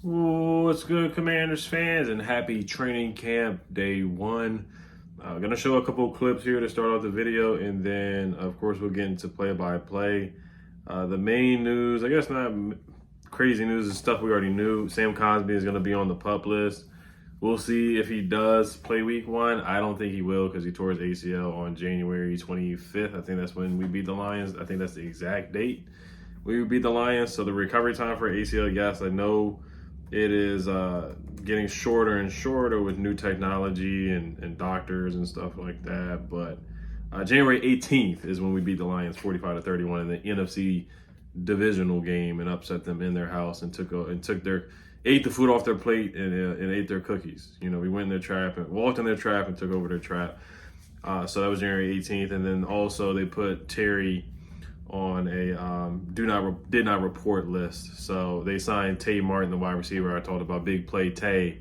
What's good, Commanders fans, and happy training camp day one. I'm going to show a couple of clips here to start off the video, and then, of course, we'll get into play-by-play. The main news, I guess not crazy news, is stuff we already knew. Sam Cosmi is going to be on the PUP list. We'll see if he does play week one. I don't think he will because he tore his ACL on January 25th. I think that's when we beat the Lions. I think that's the exact date we beat the Lions. So the recovery time for ACL, yes, I know it is getting shorter and shorter with new technology and doctors and stuff like that. But January 18th is when we beat the Lions 45-31 in the NFC divisional game and upset them in their house and ate the food off their plate and ate their cookies. You know, we went in their trap and walked in their trap and took over their trap. So that was January 18th, and then also they put Terry on a did not report list. So they signed Tay Martin, the wide receiver I talked about, big play Tay,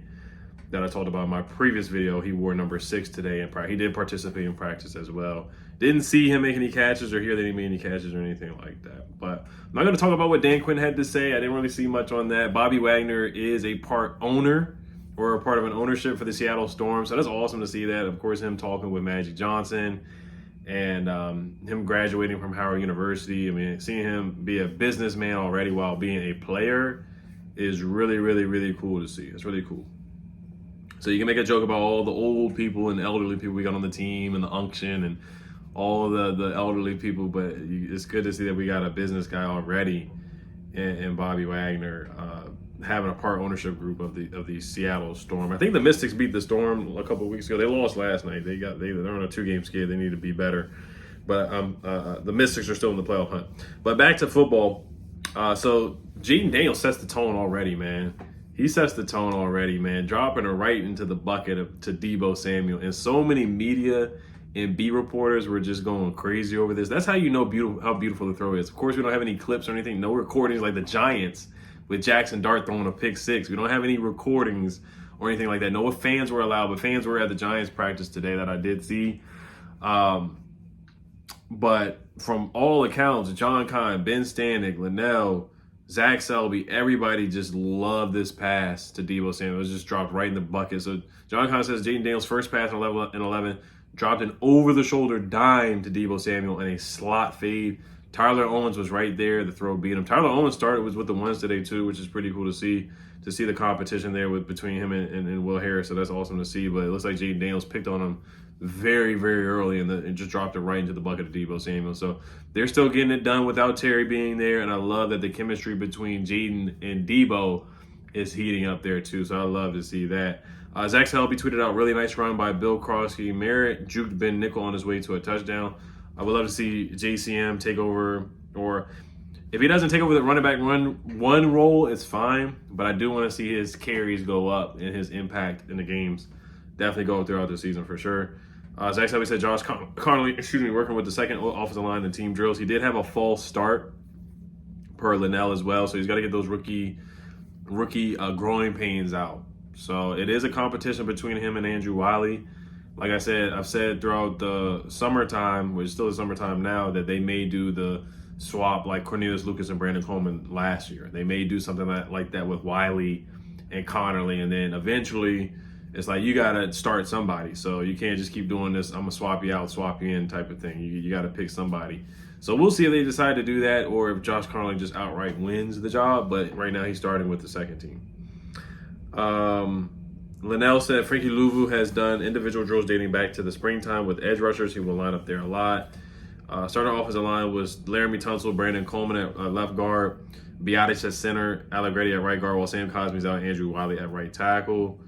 that I talked about in my previous video. He wore number 6 today in practice. He did participate in practice as well. Didn't see him make any catches or hear that he made any catches or anything like that. But I'm not going to talk about what Dan Quinn had to say. I didn't really see much on that. Bobby Wagner is a part owner or a part of an ownership for the Seattle Storm. So that's awesome to see that. Of course, him talking with Magic Johnson and him graduating from Howard University. I mean, seeing him be a businessman already while being a player is really, really, really cool to see. It's really cool. So you can make a joke about all the old people and elderly people we got on the team and the unction and all the elderly people, but it's good to see that we got a business guy already in Bobby Wagner having a part ownership group of the Seattle Storm. I think the Mystics beat the Storm a couple of weeks ago. They lost last night. They're on a 2-game skid. They need to be better. But the Mystics are still in the playoff hunt. But back to football. So Jayden Daniels sets the tone already, man. He sets the tone already, man. Dropping it right into the bucket to Deebo Samuel. And so many media and beat reporters were just going crazy over this. That's how you know how beautiful the throw is. Of course, we don't have any clips or anything. No recordings like the Giants with Jackson Dart throwing a pick 6. We don't have any recordings or anything like that. No fans were allowed, but fans were at the Giants practice today that I did see. But from all accounts, John Kine, Ben Stanek, Linnell, Zach Selby, everybody just loved this pass to Deebo Samuel. It was just dropped right in the bucket. So John Kine says Jayden Daniels' first pass in 11 dropped an over-the-shoulder dime to Deebo Samuel in a slot fade. Tyler Owens was right there. The throw beat him. Tyler Owens was with the ones today too, which is pretty cool to see the competition there between him and Will Harris. So that's awesome to see. But it looks like Jayden Daniels picked on him very, very early and just dropped it right into the bucket of Deebo Samuel. So they're still getting it done without Terry being there. And I love that the chemistry between Jayden and Deebo is heating up there too. So I love to see that. Zach Selby tweeted out, really nice run by Bill Crosby. Merritt juked Ben Nickel on his way to a touchdown. I would love to see JCM take over, or if he doesn't take over the running back one role, it's fine. But I do want to see his carries go up and his impact in the games definitely go up throughout the season for sure. Zach Selby said Josh Connolly, working with the second offensive line in team drills. He did have a false start per Linnell as well, so he's got to get those rookie growing pains out. So it is a competition between him and Andrew Wiley. Like I said, I've said throughout the summertime, which is still the summertime now, that they may do the swap like Cornelius Lucas and Brandon Coleman last year. They may do something like that with Wiley and Connerly, and then eventually it's like you got to start somebody. So you can't just keep doing this, I'm going to swap you out, swap you in type of thing. You got to pick somebody. So we'll see if they decide to do that or if Josh Connerly just outright wins the job. But right now he's starting with the second team. Linnell said Frankie Louvu has done individual drills dating back to the springtime with edge rushers. He will line up there a lot. Starting offensive line was Laramie Tunsil, Brandon Coleman at left guard, Biotic at center, Allegretti at right guard, while Sam Cosmi's out, Andrew Wiley at right tackle.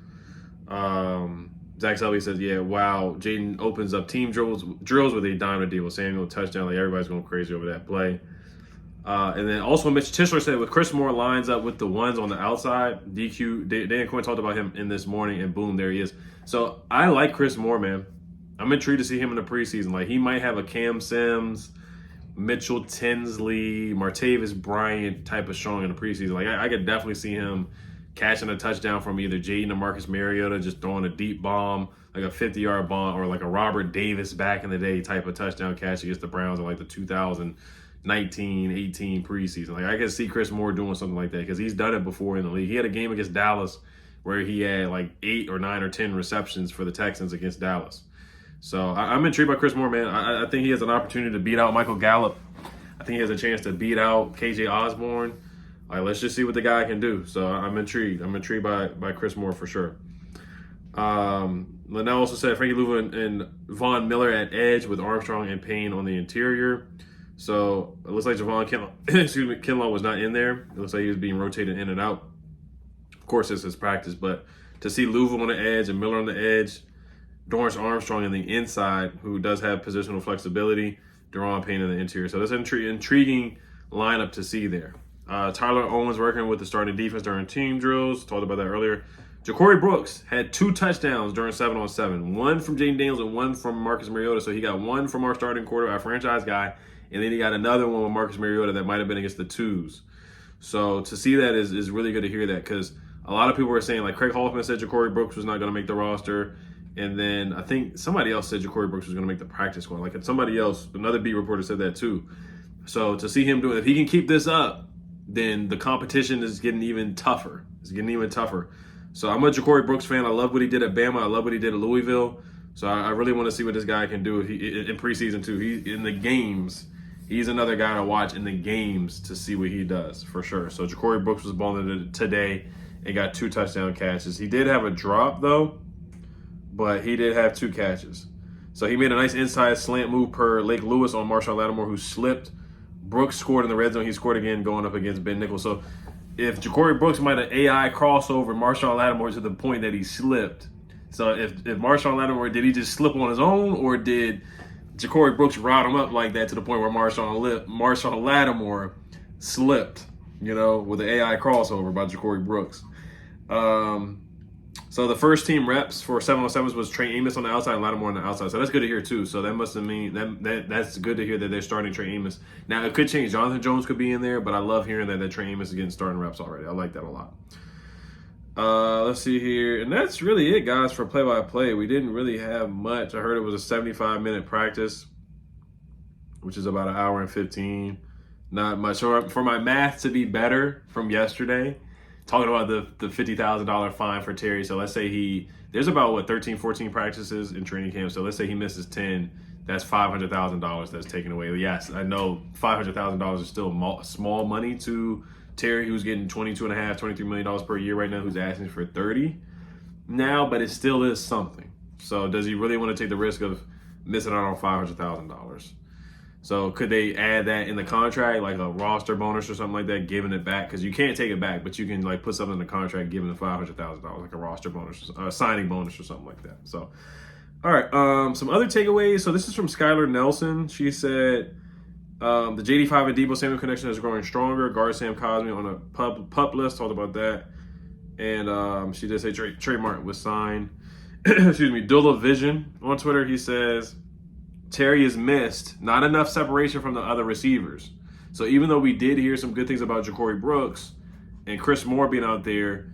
Zach Selby says, yeah, wow, Jayden opens up team drills with a dime to Deebo Samuel touchdown. Like everybody's going crazy over that play. And then also Mitch Tischler said with Chris Moore lines up with the ones on the outside, Dan Quinn talked about him in this morning, and boom, there he is. So I like Chris Moore, man. I'm intrigued to see him in the preseason. Like he might have a Cam Sims, Mitchell Tinsley, Martavis Bryant type of showing in the preseason. Like I could definitely see him catching a touchdown from either Jayden or Marcus Mariota, just throwing a deep bomb, like a 50-yard bomb, or like a Robert Davis back in the day type of touchdown catch against the Browns in like the 2000 19, 18 preseason. Like, I can see Chris Moore doing something like that because he's done it before in the league. He had a game against Dallas where he had like 8 or 9 or 10 receptions for the Texans against Dallas. So I'm intrigued by Chris Moore, man. I think he has an opportunity to beat out Michael Gallup. I think he has a chance to beat out KJ Osborne. Let's just see what the guy can do. So I'm intrigued. I'm intrigued by Chris Moore for sure. Linnell also said Frankie Louvu and Von Miller at edge with Armstrong and Payne on the interior. So it looks like Javon Kinlaw was not in there. It looks like he was being rotated in and out. Of course, this is practice, but to see Louvu on the edge and Miller on the edge, Dorrance Armstrong on the inside, who does have positional flexibility, Deron Payne in the interior. So that's an intriguing lineup to see there. Tyler Owens working with the starting defense during team drills. Talked about that earlier. Ja'Cory Brooks had 2 touchdowns during 7-on-7. One from Jayden Daniels and one from Marcus Mariota. So he got one from our starting quarterback, our franchise guy, and then he got another one with Marcus Mariota that might have been against the twos. So to see that is really good to hear that, because a lot of people were saying, like Craig Hoffman said Ja'Cory Brooks was not going to make the roster. And then I think somebody else said Ja'Cory Brooks was going to make the practice squad. Like somebody else, another beat reporter said that too. So to see him doing, if he can keep this up, then the competition is getting even tougher. It's getting even tougher. So I'm a Ja'Cory Brooks fan. I love what he did at Bama. I love what he did at Louisville. So I really want to see what this guy can do in preseason too. He in the games. He's another guy to watch in the games to see what he does for sure. So Ja'Cory Brooks was balling today and got 2 touchdown catches. He did have a drop though, but he did have 2 catches. So he made a nice inside slant move per Lake Lewis on Marshawn Lattimore, who slipped. Brooks scored in the red zone. He scored again going up against Ben Nichols. So if Ja'Cory Brooks might have AI crossover Marshawn Lattimore to the point that he slipped. So if Marshawn Lattimore, did he just slip on his own, or did Ja'Cory Brooks route him up like that to the point where Marshawn Lattimore slipped, with the AI crossover by Ja'Cory Brooks. So the first team reps for 7-on-7s was Trey Amos on the outside and Lattimore on the outside. So that's good to hear too. So that must mean that's good to hear that they're starting Trey Amos. Now it could change. Jonathan Jones could be in there, but I love hearing that Trey Amos is getting starting reps already. I like that a lot. Let's see here. And that's really it, guys, for play-by-play. We didn't really have much. I heard it was a 75-minute practice, which is about 1 hour and 15. Not much. So for my math to be better from yesterday, talking about the $50,000 fine for Terry. So let's say there's about 13, 14 practices in training camp. So let's say he misses 10. That's $500,000 that's taken away. Yes, I know $500,000 is still small money to Terry, who's getting $22.5, $23 million per year right now, who's asking for 30 now, but it still is something. So does he really want to take the risk of missing out on $500,000? So could they add that in the contract, like a roster bonus or something like that, giving it back? Because you can't take it back, but you can put something in the contract, giving the $500,000, like a roster bonus, a signing bonus or something like that. So, all right, some other takeaways. So this is from Skylar Nelson. She said the JD5 and Deebo Samuel connection is growing stronger. Guard Sam Cosmi on a pup list. Talked about that. And she did say Trey Martin was signed. Excuse me, Dula Vision on Twitter. He says Terry has missed not enough separation from the other receivers. So even though we did hear some good things about Ja'Cory Brooks and Chris Moore being out there,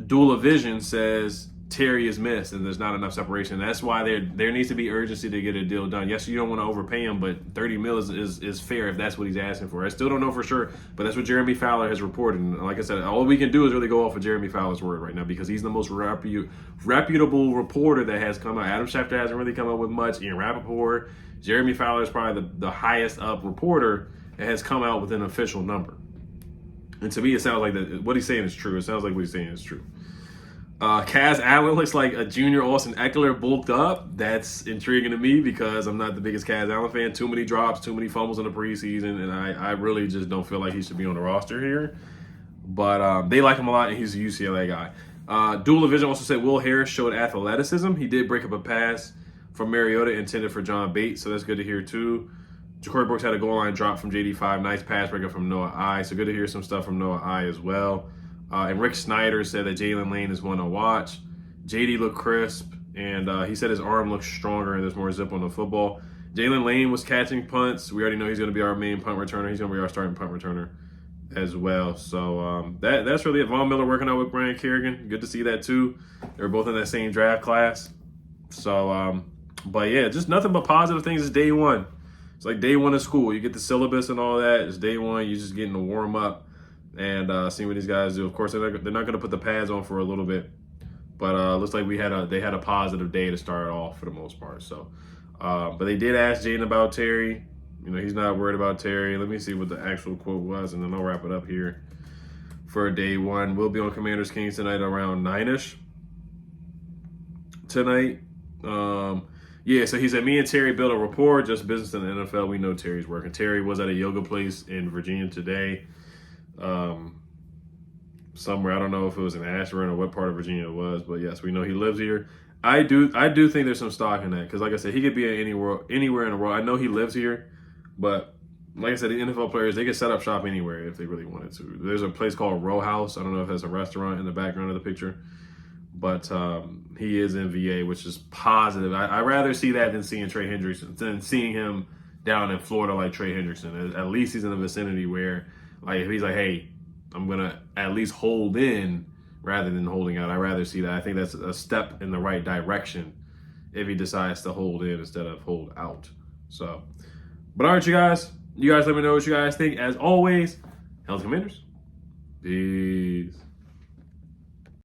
Dula Vision says Terry is missed and there's not enough separation. That's why there needs to be urgency to get a deal done. Yes, you don't want to overpay him, but $30 million is fair if that's what he's asking for. I still don't know for sure, but that's what Jeremy Fowler has reported. And like I said, all we can do is really go off of Jeremy Fowler's word right now because he's the most reputable reporter that has come out. Adam Schefter hasn't really come up with much. Ian Rappaport. Jeremy Fowler is probably the highest up reporter that has come out with an official number. And to me, it sounds like what he's saying is true. It sounds like what he's saying is true. Kaz Allen looks like a junior Austin Eckler bulked up. That's intriguing to me because I'm not the biggest Kaz Allen fan. Too many drops, too many fumbles in the preseason, and I really just don't feel like he should be on the roster here. But they like him a lot, and he's a UCLA guy. Dula Vision also said Will Harris showed athleticism. He did break up a pass from Mariota intended for John Bates, so that's good to hear too. Ja'Cory Brooks had a goal line drop from JD5. Nice pass breakup from Noah I. So good to hear some stuff from Noah I as well. And Rick Snyder said that Jalen Lane is one to watch. JD looked crisp, and he said his arm looks stronger and there's more zip on the football. Jalen Lane was catching punts. We already know he's going to be our main punt returner. He's going to be our starting punt returner as well. So that's really it. Von Miller working out with Brian Kerrigan. Good to see that too. They were both in that same draft class. So, but yeah, just nothing but positive things. It's day one. It's like day one of school. You get the syllabus and all that. It's day one. You're just getting to warm up and see what these guys do. Of course, they're not going to put the pads on for a little bit, but looks like they had a positive day to start off for the most part. So, but they did ask Jayden about Terry. You know, he's not worried about Terry. Let me see what the actual quote was, and then I'll wrap it up here for day one. We'll be on Commanders Kings tonight around 9-ish tonight. Yeah, so he said, me and Terry built a rapport, just business in the NFL. We know Terry's working. Terry was at a yoga place in Virginia today. Somewhere, I don't know if it was in Ashburn or what part of Virginia it was, but yes, we know he lives here. I do think there's some stock in that, because like I said, he could be anywhere in the world. I know he lives here, but like I said, the NFL players, they can set up shop anywhere if they really wanted to. There's a place called Row House. I don't know if that's a restaurant in the background of the picture, but he is in VA, which is positive. I'd rather see that than seeing Trey Hendrickson, than seeing him down in Florida like Trey Hendrickson. At least he's in the vicinity where, like, if he's like, hey, I'm going to at least hold in rather than holding out. I'd rather see that. I think that's a step in the right direction if he decides to hold in instead of hold out. So, but all right, you guys let me know what you guys think. As always, Hell's Commanders. Peace.